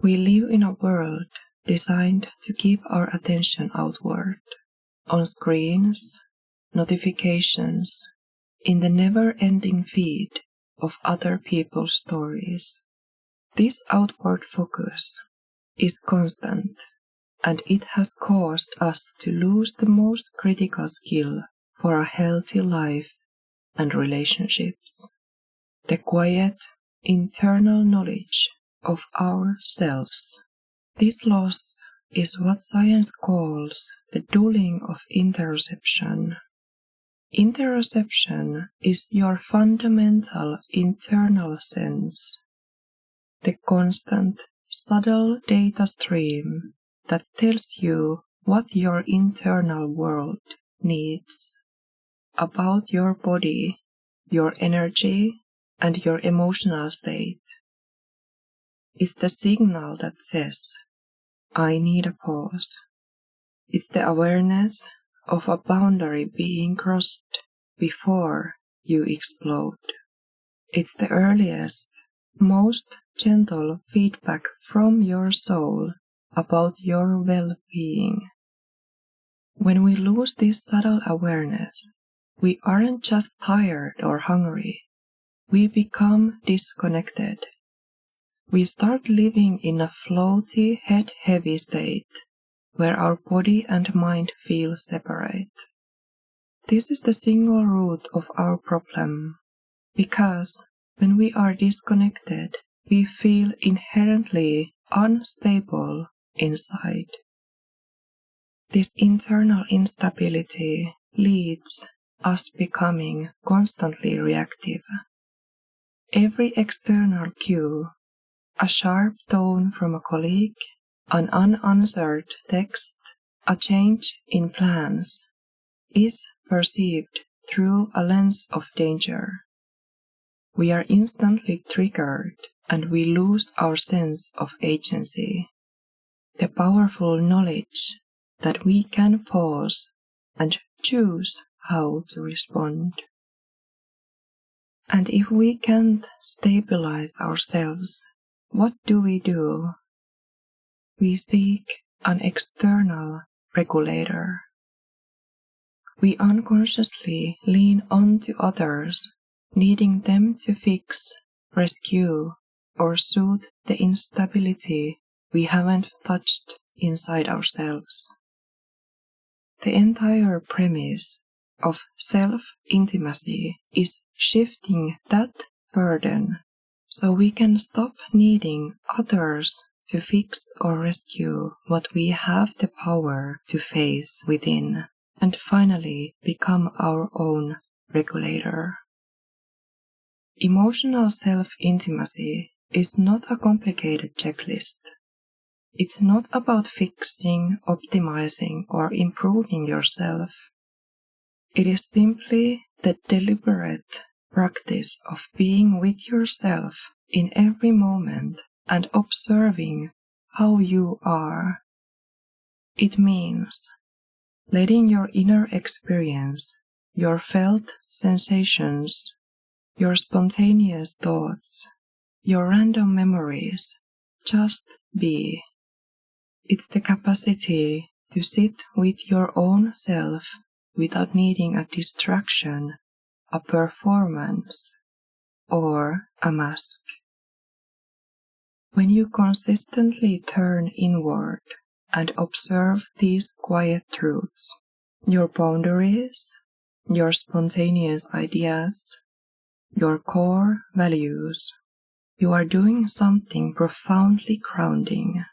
We live in a world designed to keep our attention outward, on screens, notifications, in the never-ending feed of other people's stories. This outward focus is constant, and it has caused us to lose the most critical skill for a healthy life and relationships: the quiet, internal knowledge of ourselves. This loss is what science calls the dulling of interoception. Interoception is your fundamental internal sense, the constant, subtle data stream that tells you what your internal world needs about your body, your energy, and your emotional state. It's the signal that says, I need a pause. It's the awareness of a boundary being crossed before you explode. It's the earliest, most gentle feedback from your soul about your well-being. When we lose this subtle awareness, we aren't just tired or hungry. We become disconnected. We start living in a floaty, head-heavy state where our body and mind feel separate. This is the single root of our problem, because when we are disconnected, we feel inherently unstable inside. This internal instability leads us becoming constantly reactive. Every external cue, a sharp tone from a colleague, an unanswered text, a change in plans, is perceived through a lens of danger. We are instantly triggered and we lose our sense of agency, the powerful knowledge that we can pause and choose how to respond. And if we can't stabilize ourselves, what do? We seek an external regulator. We unconsciously lean onto others, needing them to fix, rescue, or soothe the instability we haven't touched inside ourselves. The entire premise of self-intimacy is shifting that burden so we can stop needing others to fix or rescue what we have the power to face within, and finally become our own regulator. Emotional self-intimacy is not a complicated checklist. It's not about fixing, optimizing, or improving yourself. It is simply the deliberate practice of being with yourself in every moment and observing how you are. It means letting your inner experience, your felt sensations, your spontaneous thoughts, your random memories, just be. It's the capacity to sit with your own self without needing a distraction, a performance, or a mask. When you consistently turn inward and observe these quiet truths, your boundaries, your spontaneous ideas, your core values, you are doing something profoundly grounding.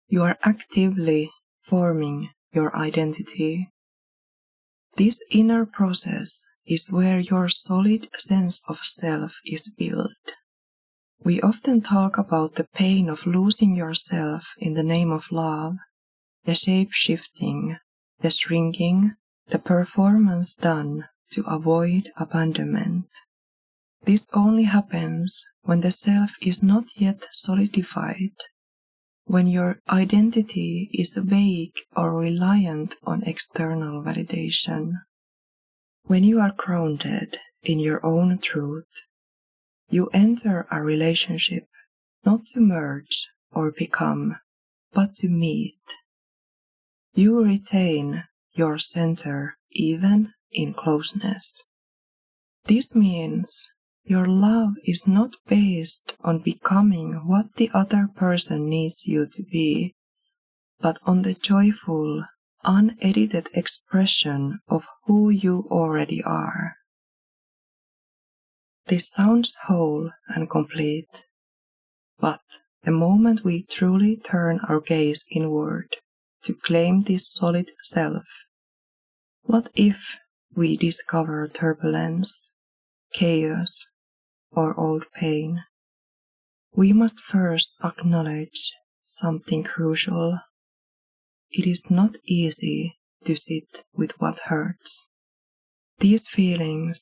You are actively forming your identity. This inner process is where your solid sense of self is built. We often talk about the pain of losing yourself in the name of love, the shape-shifting, the shrinking, the performance done to avoid abandonment. This only happens when the self is not yet solidified, when your identity is vague or reliant on external validation. When you are grounded in your own truth, you enter a relationship not to merge, or become, but to meet. You retain your center even in closeness. This means your love is not based on becoming what the other person needs you to be, but on the joyful, unedited expression of who you already are. This sounds whole and complete, but the moment we truly turn our gaze inward to claim this solid self, what if we discover turbulence, chaos, or old pain? We must first acknowledge something crucial. It is not easy to sit with what hurts. These feelings,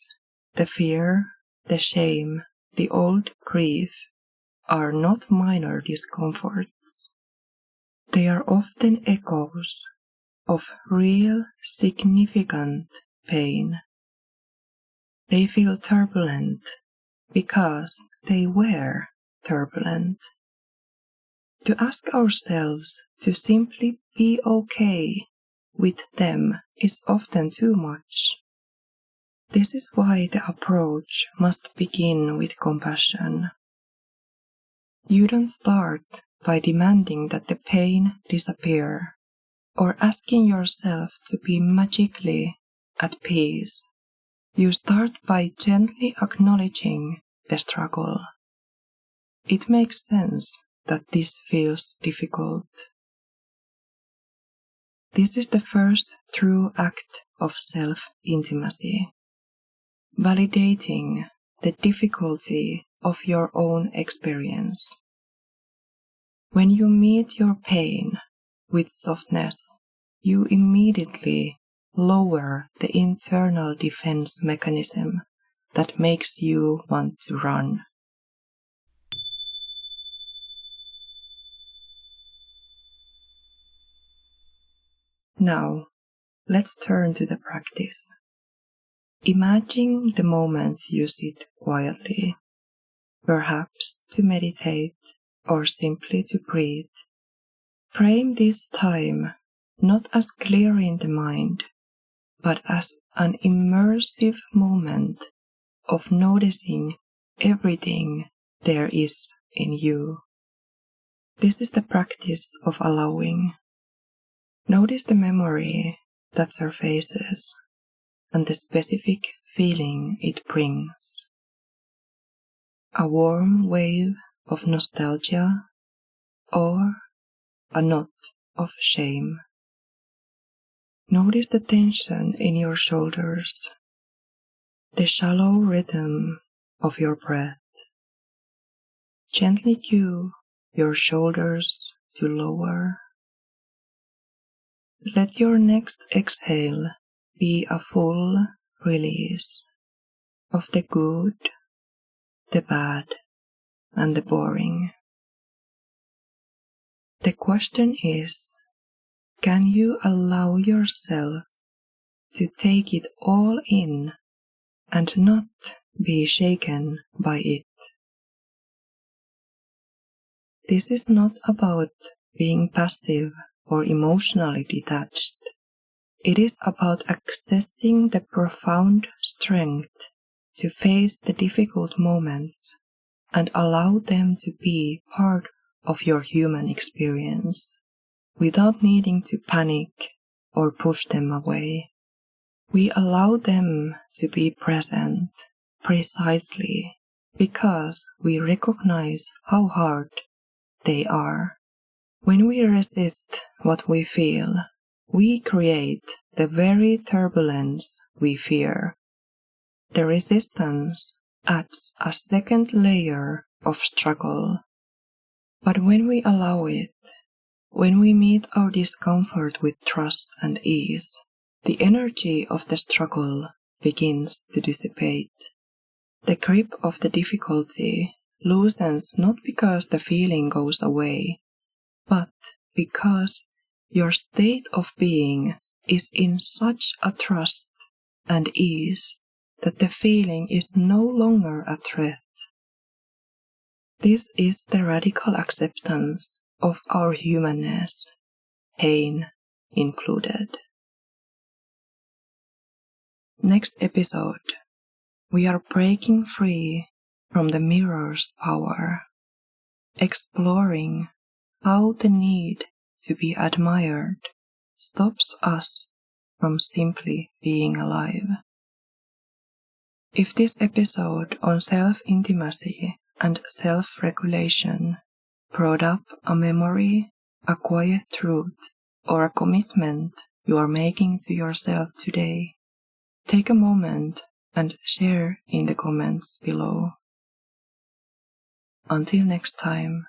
the fear, the shame, the old grief, are not minor discomforts. They are often echoes of real, significant pain. They feel turbulent because they were turbulent. To ask ourselves to simply be okay with them is often too much. This is why the approach must begin with compassion. You don't start by demanding that the pain disappear or asking yourself to be magically at peace. You start by gently acknowledging the struggle. It makes sense that this feels difficult. This is the first true act of self-intimacy, validating the difficulty of your own experience. When you meet your pain with softness, you immediately lower the internal defense mechanism that makes you want to run. Now, let's turn to the practice. Imagine the moments you sit quietly, perhaps to meditate or simply to breathe. Frame this time not as clearing the mind, but as an immersive moment of noticing everything there is in you. This is the practice of allowing. Notice the memory that surfaces and the specific feeling it brings. A warm wave of nostalgia or a knot of shame. Notice the tension in your shoulders, the shallow rhythm of your breath. Gently cue your shoulders to lower. Let your next exhale be a full release of the good, the bad, and the boring. The question is, can you allow yourself to take it all in and not be shaken by it? This is not about being passive or emotionally detached. It is about accessing the profound strength to face the difficult moments and allow them to be part of your human experience without needing to panic or push them away. We allow them to be present precisely because we recognize how hard they are. When we resist what we feel, we create the very turbulence we fear. The resistance adds a second layer of struggle. But when we allow it, when we meet our discomfort with trust and ease, the energy of the struggle begins to dissipate. The grip of the difficulty loosens not because the feeling goes away, but because your state of being is in such a trust and ease that the feeling is no longer a threat. This is the radical acceptance of our humanness, pain included. Next episode, we are breaking free from the mirror's power, exploring how the need to be admired stops us from simply being alive. If this episode on self-intimacy and self-regulation brought up a memory, a quiet truth, or a commitment you are making to yourself today, take a moment and share in the comments below. Until next time.